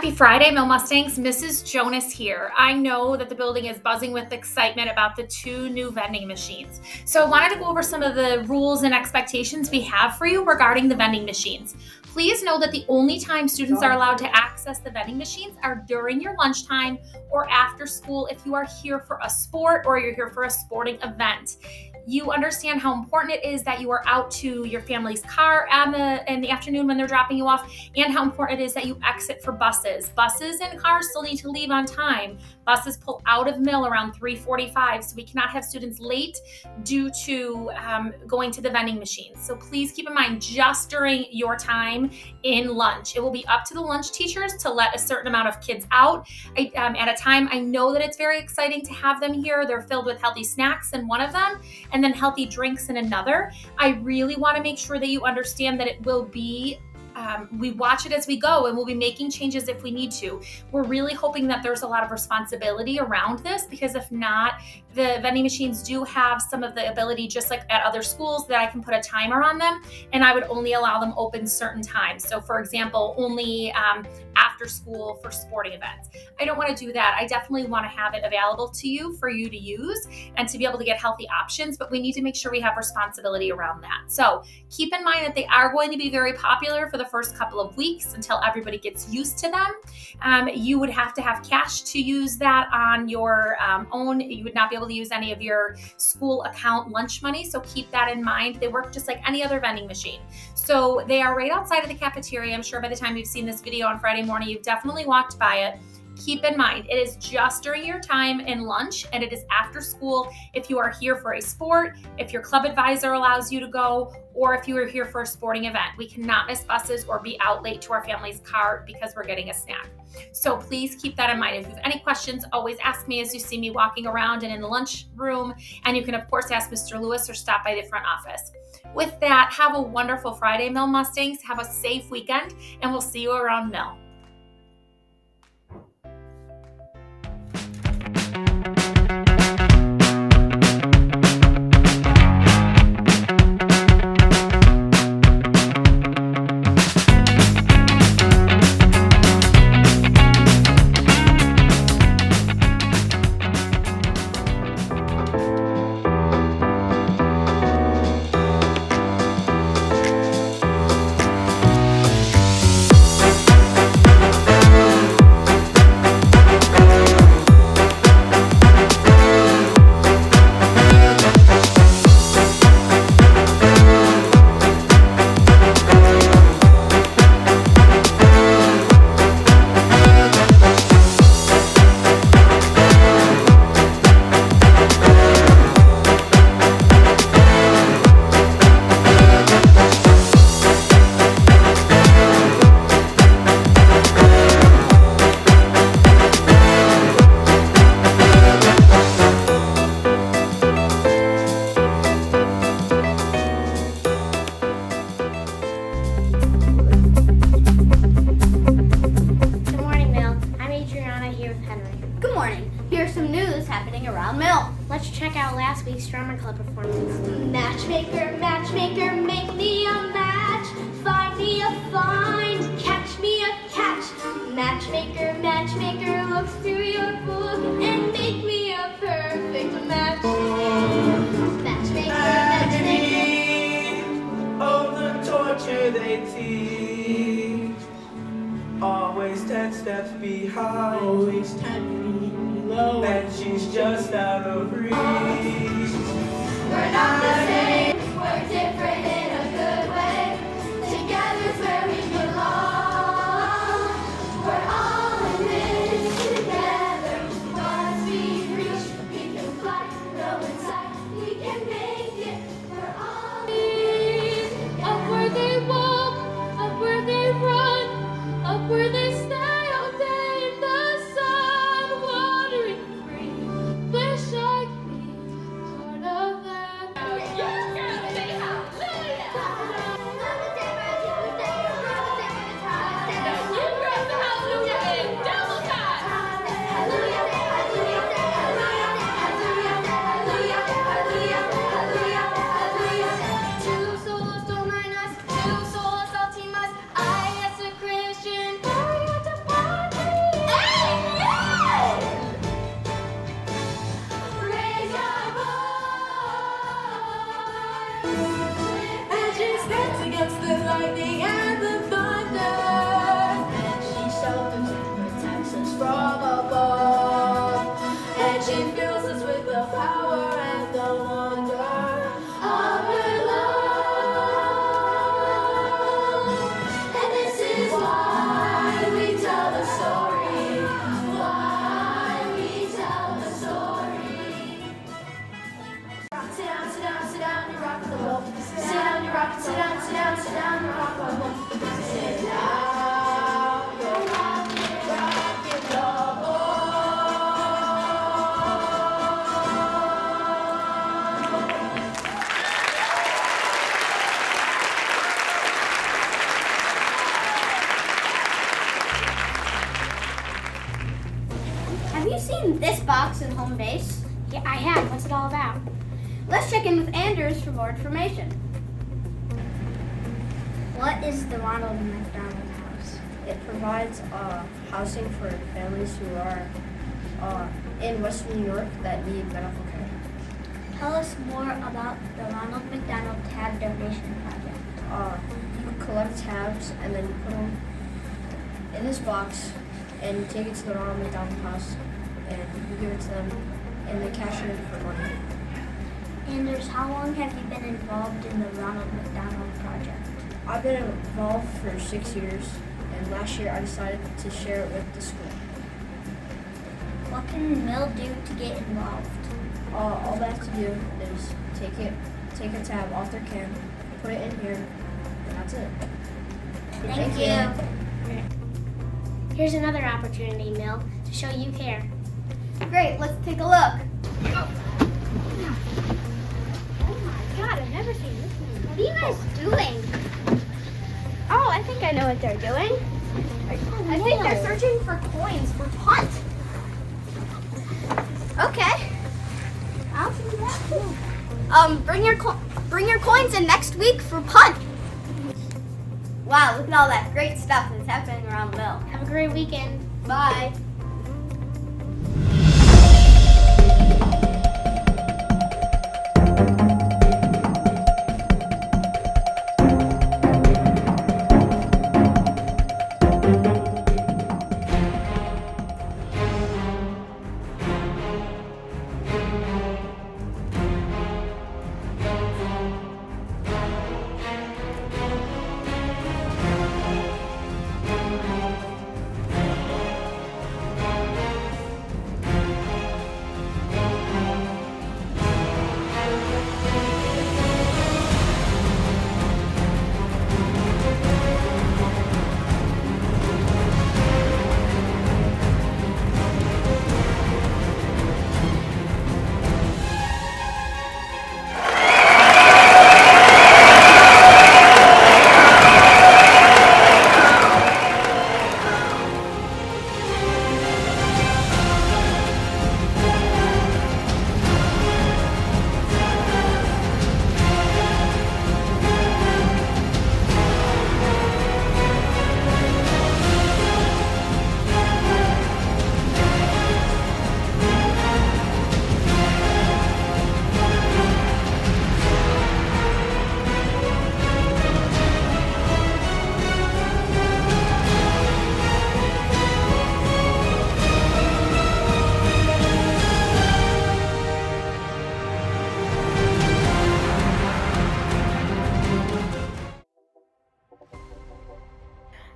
Happy Friday, Mill Mustangs. Mrs. Jonas here. I know that the building is buzzing with excitement about the 2 new vending machines. So I wanted to go over some of the rules and expectations we have for you regarding the vending machines. Please know that the only time students are allowed to access the vending machines are during your lunchtime or after school if you are here for a sport or you're here for a sporting event. You understand how important it is that you are out to your family's car in the afternoon when they're dropping you off, and how important it is that you exit for buses. Buses and cars still need to leave on time. Buses pull out of Mill around 3:45, so we cannot have students late due to going to the vending machines. So please keep in mind, just during your time in lunch. It will be up to the lunch teachers to let a certain amount of kids out at a time. I know that it's very exciting to have them here. They're filled with healthy snacks in one of them, and then healthy drinks in another. I really want to make sure that you understand that it will be we watch it as we go, and we'll be making changes if we need to. We're really hoping that there's a lot of responsibility around this, because if not, the vending machines do have some of the ability, just like at other schools, that I can put a timer on them, and I would only allow them open certain times. So for example, only after school for sporting events. I don't want to do that. I definitely want to have it available to you for you to use and to be able to get healthy options, but we need to make sure we have responsibility around that. So keep in mind that they are going to be very popular for the first couple of weeks until everybody gets used to them. You would have to have cash to use that on your own. You would not be able to use any of your school account lunch money, so keep that in mind. They work just like any other vending machine. So they are right outside of the cafeteria. I'm sure by the time you've seen this video on Friday morning, you've definitely walked by it. Keep in mind, it is just during your time in lunch, and it is after school if you are here for a sport, if your club advisor allows you to go, or if you are here for a sporting event. We cannot miss buses or be out late to our family's car because we're getting a snack. So please keep that in mind. If you have any questions, always ask me as you see me walking around and in the lunch room. And you can, of course, ask Mr. Lewis or stop by the front office. With that, have a wonderful Friday, Mill Mustangs. Have a safe weekend, and we'll see you around Mill. Let's check out last week's drama club performance. Matchmaker, matchmaker, make me a match. Find me a find, catch me a catch. Matchmaker, matchmaker, look through your book and make me a perfect match. Matchmaker, matchmaker. Oh, the torture they teach. Always 10 steps behind. Always 10 below. And she's just out of reach. We're not the same, we're different in a good way. Together's where we belong. We're all in this together. Once we reach, we can fly. Go inside, we can make it. We're all in. Up where they walk, up where they run, up where they stay all day in the sun, wandering free. Wish I could be part of that. lightning and the thunder. And she shelters and protects us from above. And she fills us with the power and the wonder of her love. And this is why we tell the story. Why we tell the story. Sit down, sit down, sit down, you rock the boat. Sit down, you rock, sit down, sit down, sit down, you rock the boat. Sit down, you're rocking the boat. Have you seen this box in home base? Yeah, I have. What's it all about? Let's check in with Anders for more information. What is the Ronald McDonald House? It provides housing for families who are in Western New York that need medical care. Tell us more about the Ronald McDonald Tab Donation Project. You collect tabs and then you put them in this box and you take it to the Ronald McDonald House and you give it to them and they cash it in for money. Anders, how long have you been involved in the Ronald McDonald Project? I've been involved for 6 years and last year I decided to share it with the school. What can Mill do to get involved? All they have to do is take a tab off their can, put it in here, and that's it. Thank you. Here's another opportunity, Mill, to show you care. Great, let's take a look. Oh my God, I've never seen this one. What are you guys doing? Oh, I think I know what they're doing. I think they're searching for coins for punt. Okay. I'll do that too. Bring your coins in next week for punt. Wow, look at all that great stuff that's happening around the mill. Have a great weekend. Bye.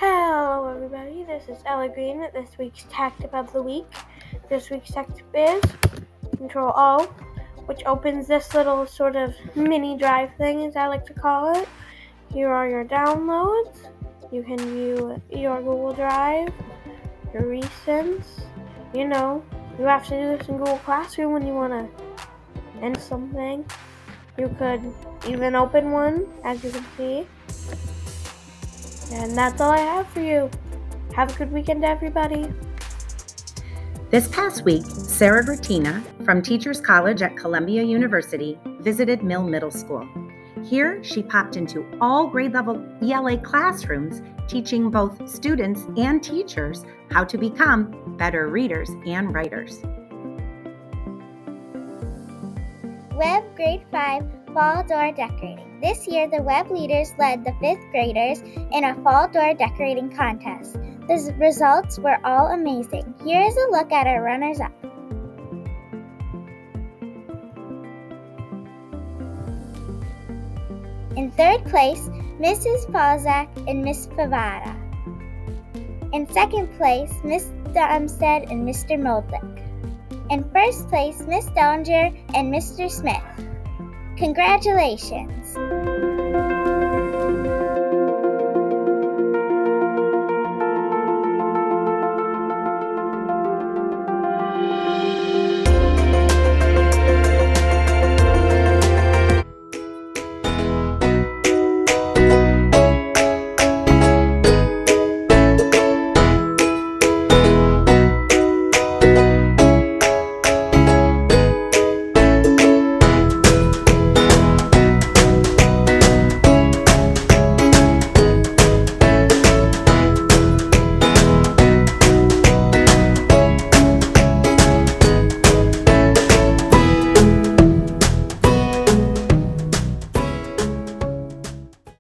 Hello everybody, this is Ella Green with this week's Tech Tip of the Week. This week's Tech Tip is Control O, which opens this little sort of mini drive thing, as I like to call it. Here are your downloads. You can view your Google Drive, your recents. You know, you have to do this in Google Classroom when you want to end something. You could even open one, as you can see. And that's all I have for you. Have a good weekend, everybody. This past week, Sarah Gratina from Teachers College at Columbia University visited Mill Middle School. Here, she popped into all grade level ELA classrooms, teaching both students and teachers how to become better readers and writers. Web Grade 5 Fall Door Decorating. This year, the web leaders led the 5th graders in a fall door decorating contest. The results were all amazing. Here is a look at our runners-up. In 3rd place, Mrs. Falzak and Miss Favara. In 2nd place, Miss Umstead and Mr. Moldlick. In 1st place, Miss Dellinger and Mr. Smith. Congratulations!